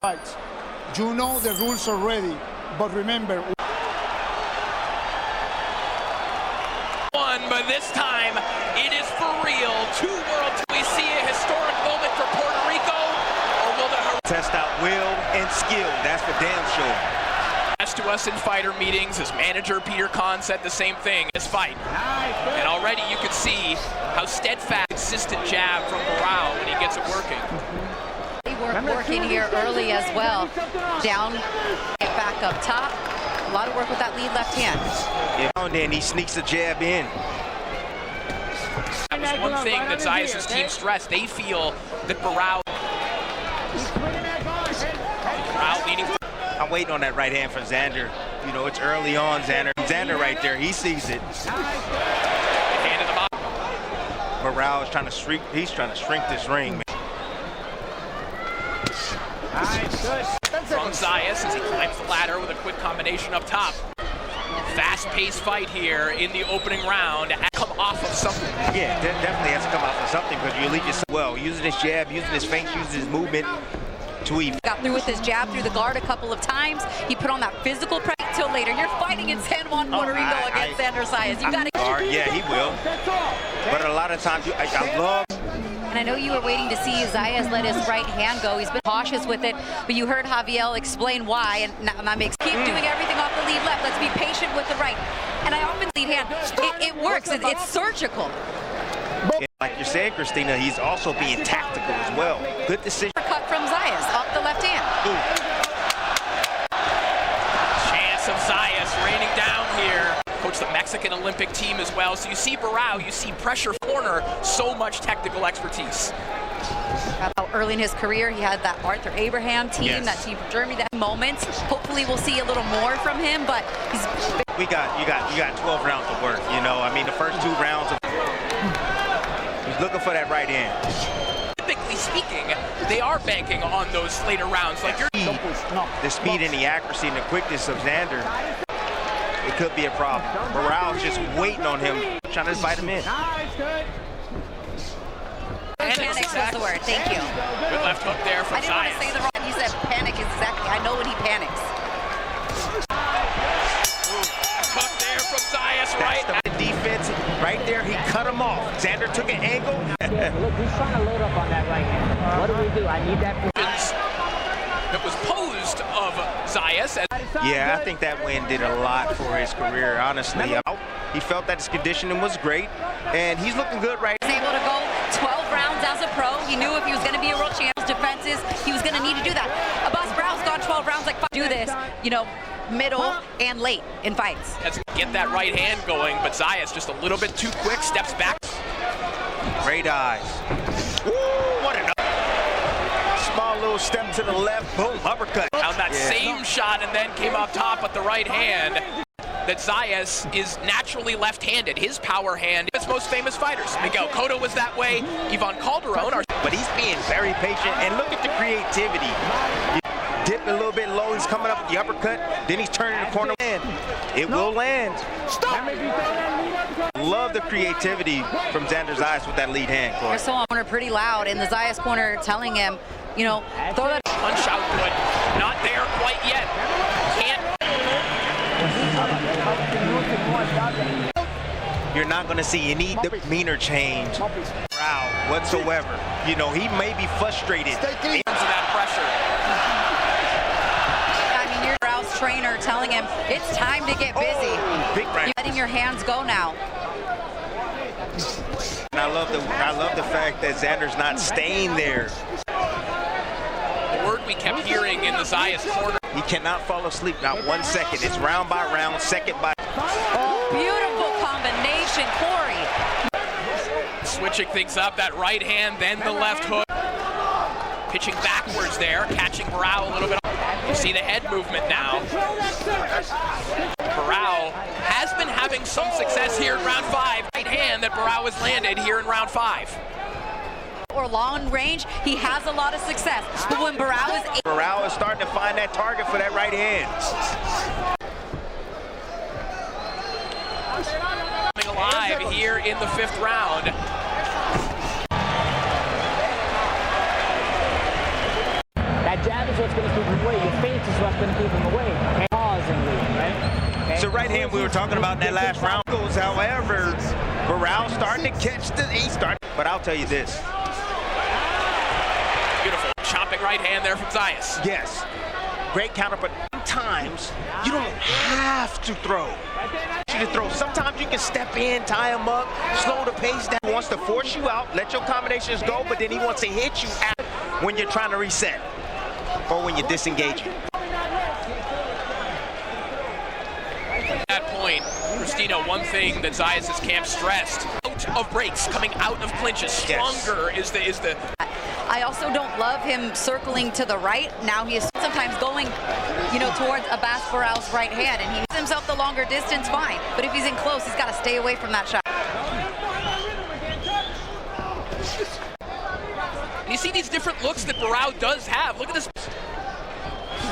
fights. You know the rules already, but remember. But this time it is for real. Two worlds. We see a historic moment for Puerto Rico, or will the test out will and skill? That's for damn sure. As to us in fighter meetings, his manager Peter Kahn said the same thing. This fight, and already you can see how steadfast, consistent jab from Barao when he gets it working. Working here early as well. Down, get back up top. A lot of work with that lead left hand. Yeah, and then he sneaks the jab in. That was one thing that Zayas' team stressed. They feel that Barao leading. I'm waiting on that right hand from Xander. You know, it's early on, Xander. Xander right there, he sees it. Hand in the bottom. Barao is trying to shrink. He's trying to shrink this ring, man. From Zayas as he climbs the ladder with a quick combination up top. Fast-paced fight here in the opening round. Come off of something. Yeah, definitely has to come off of something because you lead yourself well. Using his jab, using his feints, using his movement to even. Got through with his jab through the guard a couple of times. He put on that physical pressure till later. You're fighting in San Juan, Puerto Rico against Xander Zayas. You got to. Yeah, he will. But a lot of times, I love. And I know you were waiting to see Zayas let his right hand go. He's been cautious with it, but you heard Javier explain why, and that makes keep doing everything off the lead left. Let's be patient with the right. And I often lead hand. It works. It's surgical. Like you're saying, Christina, he's also being tactical as well. Good decision. Cut from Zayas off the left hand. Chance of Zayas raining down here. Coach the Mexican Olympic team as well. So you see Barao, you see pressure corner, so much technical expertise. Early in his career, he had that Arthur Abraham team, that team from Germany, that moments. Hopefully we'll see a little more from him, but he's... You got 12 rounds of work, you know. I mean, the first 2 rounds, he's looking for that right hand. Typically speaking, they are banking on those later rounds. Like the speed and the accuracy and the quickness of Xander. It could be a problem. Barao's just waiting on him, trying to fight him in. Panic was the word. Thank you. Good left hook there from Zayas. I didn't want to say the wrong. He said panic is exactly. I know when he panics. Hook there from Zayas, right? That's the defense right there. He cut him off. Xander took an angle. Look, he's trying to load up on that right hand. What do? I need that. That was posed of Zayas. Yeah, I think that win did a lot for his career, honestly. He felt that his conditioning was great, and he's looking good right now. He was able to go 12 rounds as a pro. He knew if he was going to be a world champion, defenses, he was going to need to do that. Abbas Barao's gone 12 rounds like, do this, you know, middle and late in fights. Let's get that right hand going, but Zayas just a little bit too quick, steps back. Great eyes. Ooh, what an small little step to the left, boom, uppercut. Found that same shot and then came up top with the right hand. That Zayas is naturally left-handed. His power hand is most famous fighters. Miguel Cotto was that way. Ivan Calderon. But he's being very patient, and look at the creativity. Dip a little bit low, he's coming up with the uppercut, then he's turning the corner. It will land. Stop! Love the creativity from Xander Zayas with that lead hand. They're so on corner pretty loud, and the Zayas corner telling him, you know, throw that punch output. Not there quite yet. Can't. You're not going to see any demeanor change whatsoever. You know, he may be frustrated. That pressure. I mean, you're Barao's trainer telling him it's time to get busy. You're letting your hands go now. And I love the fact that Xander's not staying there. The word we kept hearing in the Zayas corner. He cannot fall asleep, not 1 second. It's round by round, second by. Oh, beautiful combination, Corey. Switching things up, that right hand, then the left hook. Pitching backwards there, catching Barao a little bit. You see the head movement now. Barao has been having some success here in round 5. Right hand that Barao has landed here in round 5. Or long range, he has a lot of success. But when Barao is starting to find that target for that right hand. Coming alive here in the 5th round. That jab is what's going to keep him away. Your feint is what's going to keep him away. Okay? Pause and leave, right? Okay? So right hand we were talking about in that last round goes, however, Morale starting to catch the but I'll tell you this. Beautiful chopping right hand there from Zayas. Yes, great counter, but sometimes you don't have to throw. Sometimes you can step in, tie him up, slow the pace down. He wants to force you out, let your combinations go, but then he wants to hit you out when you're trying to reset or when you're disengaging. At that point, Christina, one thing that Zayas' camp stressed, out of breaks, coming out of clinches, stronger is the I also don't love him circling to the right. Now he is sometimes going, towards Abbas Baral's right hand, and he gives himself the longer distance, fine. But if he's in close, he's got to stay away from that shot. You see these different looks that Barao does have. Look at this.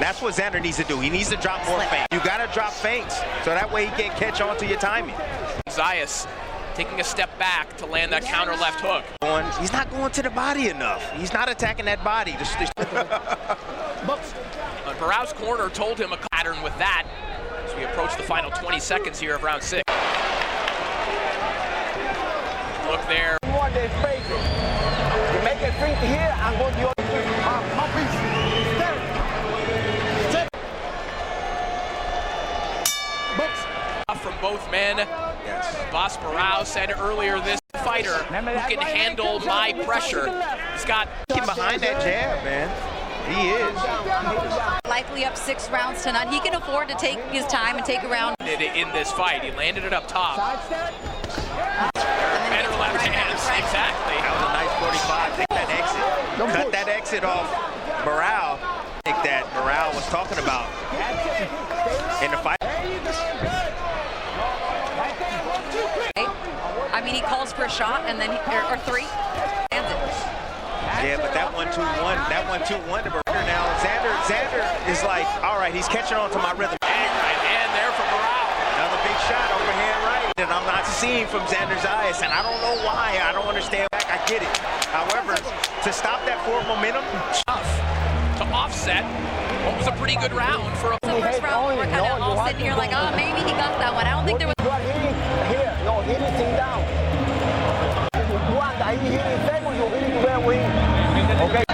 That's what Xander needs to do. He needs to drop more feints. You got to drop feints, so that way he can't catch on to your timing. Zayas taking a step back to land that counter left hook. He's not going to the body enough. He's not attacking that body. Barao's corner told him a pattern with that as we approach the final 20 seconds here of round 6. Look there. You want the space. You make a feint here and go to your from both men. Boss Barao said earlier, this fighter who can handle my pressure. He's got him behind that jab, man. He is. Likely up 6 rounds to none. He can afford to take his time and take a round. In this fight, he landed it up top. Better left hands, exactly. That was a nice 45. Take that exit. Cut that exit off Barao. I think that Barao was talking about in the fight. I mean, he calls for a shot and then, or 3, lands it. Yeah, but that 1-2-1 to Barao now. Xander is like, all right, he's catching on to my rhythm. Right hand there for Barao. Another big shot, overhand right. And I'm not seeing from Xander's eyes, and I don't know why. I don't understand. I get it. However, to stop that forward momentum, tough to offset what was a pretty good round for a first round. We're kind of all sitting here like, oh, maybe he got that one. I don't think there was. You are hitting here. No, hitting thing down. One that he hitting second, you're hitting to where win. Okay.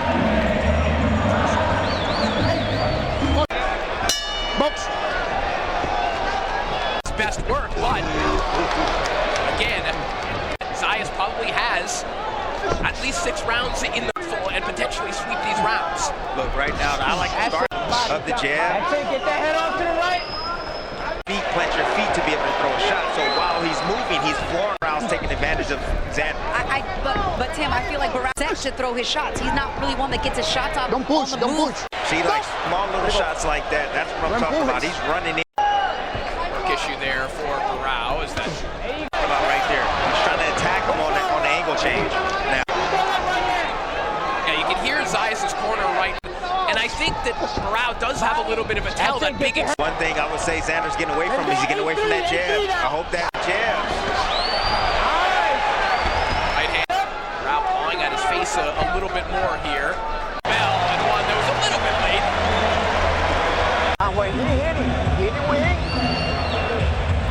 Box. Best work, but again, Zayas probably has at least 6 rounds in the full and potentially sweep these rounds. Look, right now, I like the start of the jab. That's it. Get that head off to the right. Plant your feet to be able to throw a shot. So while he's moving, he's flooring rounds, taking advantage of Xander. But Tim, I feel like Barao should throw his shots. He's not really one that gets his shots out. Don't push, don't push. See, like small little shots like that. That's what I'm talking about. He's running in. Work issue there for Barao is that. About right there. He's trying to attack him on the angle change. Now. Yeah, you can hear Zayas' corner right. And I think that Barao does have a little bit of a tell, that big. One thing I would say Xander's getting away from is he's getting away from that jab. I hope that jab. Right hand. Barao pawing at his face a little bit more here. Bell and one that was a little bit late. When he hit it with him.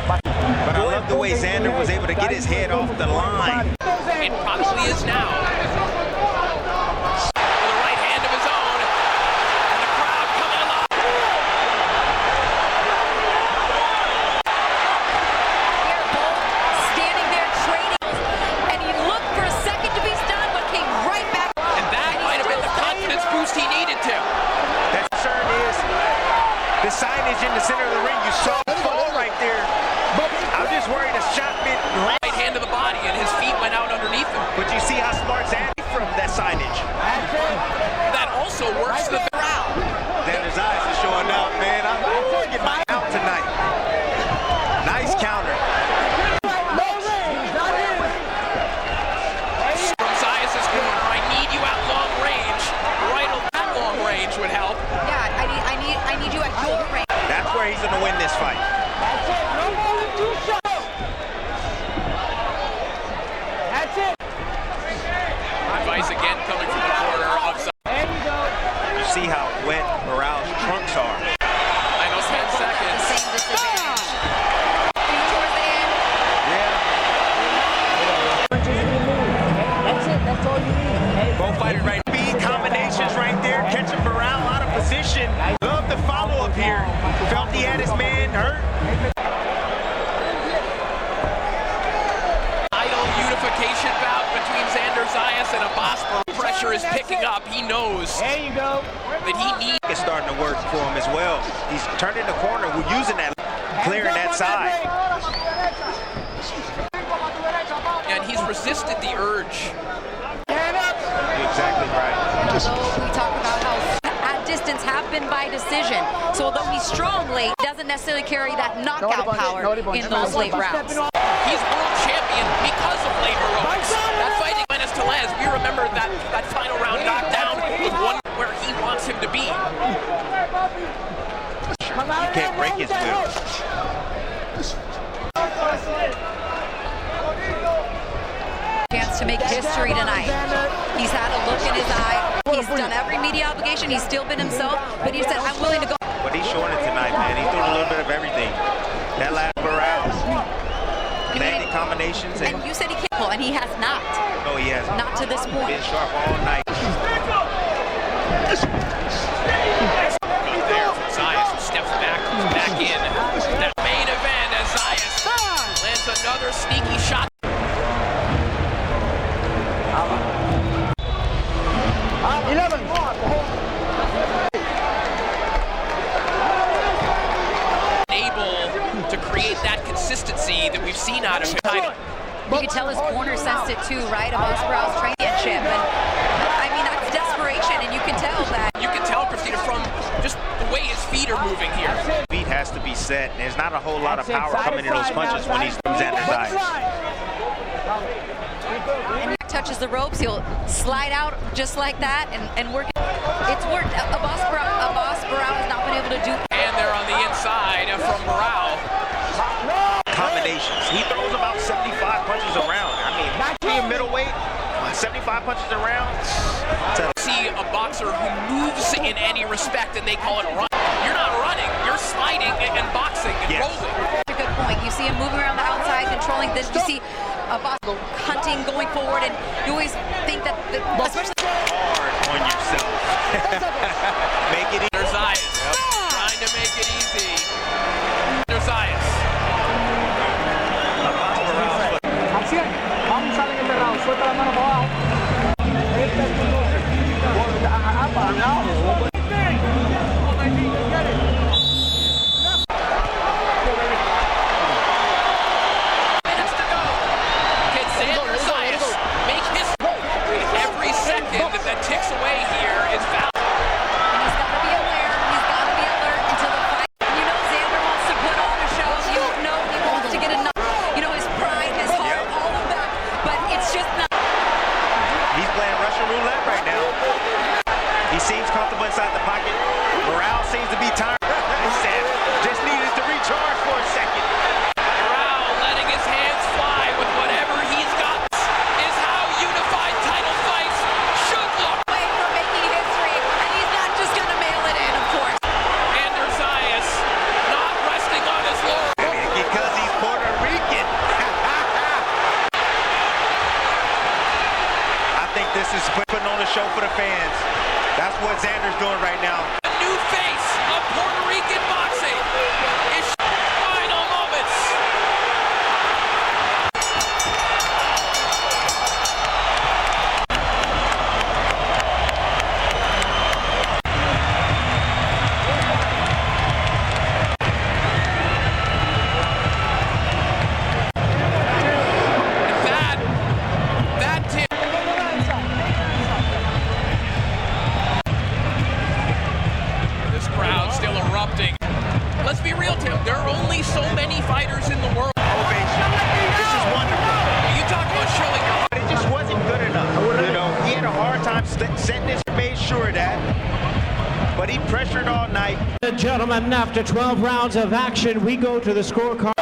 But I love the way Xander was able to get his head off the line. It probably is now. With a right hand of his own. And the crowd coming along. They're both standing there trading, and he looked for a second to be stunned, but came right back. And that might have been the confidence boost he needed to. That concern is the signage in the center of the ring. You saw the fall right there. I'm just worried a shot bit Right hand to the body, and his feet went out underneath him. But you see how smart Xander from that signage. That also works to the crowd. Xander's eyes are showing up, man. I'm going to get my out tonight. Nice counter. From Zayas' corner, I need you at long range. Right at long range would help. Yeah, I need you at your range. That's where he's going to win this fight. That's it. No more than 2 shots. That's it. Advice again coming from the corner of Zayas. There you go. You see how trunks are. Final 10 seconds. The same disadvantage. Towards the end. That's it. That's all you need. Okay? Both fighters right. Speed combinations right there, catching Morale out of position. Love the follow-up here. Felt he had his man hurt. Unification bout between Xander Zayas and Abasper. Pressure is picking up. He knows There you go. that he needs. It's starting to work for him as well. He's turning the corner. We're using that, clearing that side. And he's resisted the urge. You're exactly right. Although we talk about how at distance have been by decision. So although he's strong late, he doesn't necessarily carry that knockout power in those late rounds. He's world champion because of late heroics. That fight against Tellez, we remember that final round knockdown was one where he wants him to be. You can't break his will. Chance to make history tonight. He's had a look in his eye. He's done every media obligation. He's still been himself, but he said, I'm willing to go. But he's showing it tonight, man. He's doing a little bit of everything. That last Morale, landing combinations. And you said he can't pull, and he has not. No, he hasn't. Not to this point. Been sharp all night. There from Zayas, who steps back, comes back in. That main event as Zayas lands another sneaky shot. Able to create that consistency that we've seen out of him. You could tell his corner sensed it too, right? About Sproul's championship. And I mean, that's desperation, and you can tell that. You can tell, Christina, from just the way his feet are moving here. Feet has to be set. There's not a whole lot of power coming in those punches when he's from Xander Zayas. And he touches the ropes, he'll slide out just like that and work. It's worked. Abasper has not been able to do. And they're on the inside from Morale. Combinations. He throws about 75 punches around. I mean, being middleweight, 75 punches around. See a boxer who moves in any respect, and they call it run. You're not running, you're sliding and boxing and rolling. That's a good point. You see him moving around the outside, controlling this. You see Abasper hunting, going forward, and you always think that, especially hard on yourself. Make it easy. There's Zayas trying to make it easy. There's Zayas. Acción. Vamos a salir de round. Suelta la mano para abajo. Minutes to go. Can Xander Zayas make his every second that ticks away here is valid. and he's got to be aware. He's got to be alert until the fight. You know, Xander wants to put on a show. You know he wants to get enough. You know, his pride, his heart, all of that. But it's just not. He's playing Russian roulette right now. He seems comfortable inside the pocket. Morale seems to be tired. He said, just needed to recharge for a second. Morale letting his hands fly with whatever he's got is how unified title fights should look. Way for making history, and he's not just going to mail it in, of course. Xander Zayas not resting on his laurels. Because he's Puerto Rican. I think this is putting on a show for the fans. That's what Xander's doing right now. A new face of Puerto Rican boxing is final moments. That Tim. This crowd still erupting. Let's be real, Tim. There are only so many fighters in the world. Ovation. This is wonderful. You talk about showing your heart. But it just wasn't good enough. You know, he had a hard time setting this, made sure of that. But he pressured all night. Gentlemen, after 12 rounds of action, we go to the scorecard.